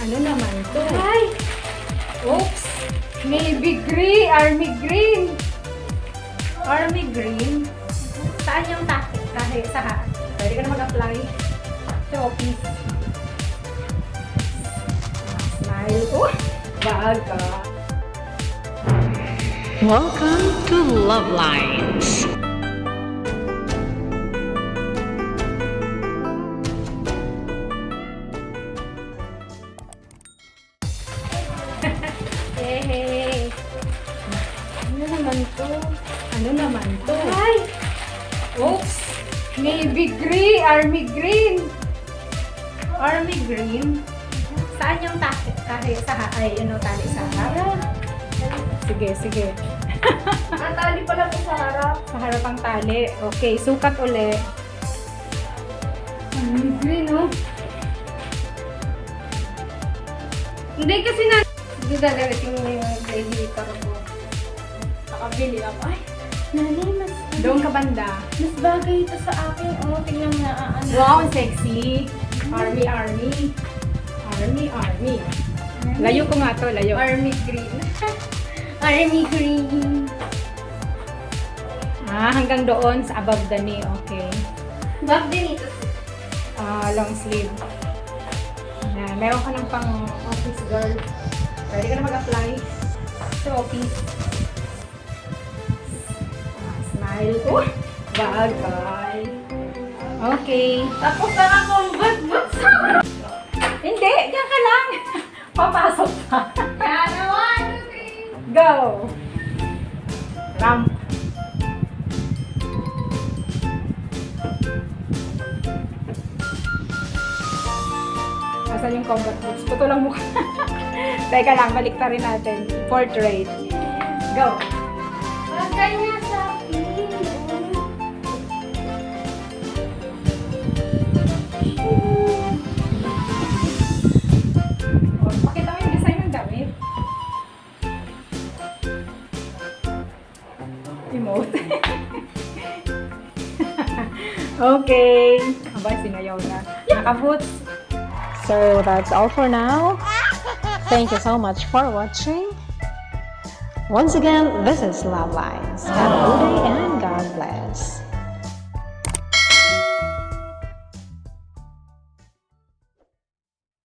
Ano naman to? Ay! Oops! Navy green! Army green! Army green? Saan yung kahit sa pwede ka na mag-apply sa office. Smile. Oh! Baga. Welcome to LuvLiNes. Hey! Ano naman to? Ano naman to? Ay! Oops! Navy green! Army green! Army green? Saan yung kahit sa tali sa harap? Sige, sige. Tali pala po sa harap. Sa harap ang tali. Okay, sukat uli. Army green, oh. Hindi kasi na... Hindi darating mo yung daily carbo. Nakabili ako. Ay, nanay, mas... Doon ka banda. Mas bagay ito sa akin. Oh, tingnan mo na. Wow, sexy. Army, army. Army, army. Layo ko nga to, layo. Army green. Army green. Hanggang doon sa above the knee. Okay. Bag din ito. Long sleeve. Meron ka ng pang office girl. Pwede ka na mag-apply sa office. Smile. Oh! Bagay. Okay. Tapos naka-combat boots. Hindi! Diyan ka lang! Papasok pa. Kaya na, 1, 2, 3. Go! Ramp. Asan yung combat boots? Puto lang mukha. Teka lang, balik pa rin natin. Portrait. Go! Bagay niya sa akin. Oh, pakita mo yung design ng damit. Emote. Okay. Aba, sinayaw na. Naka-boots. So that's all for now. Thank you so much for watching. Once again, this is LuvLiNes. Have a good day and God bless.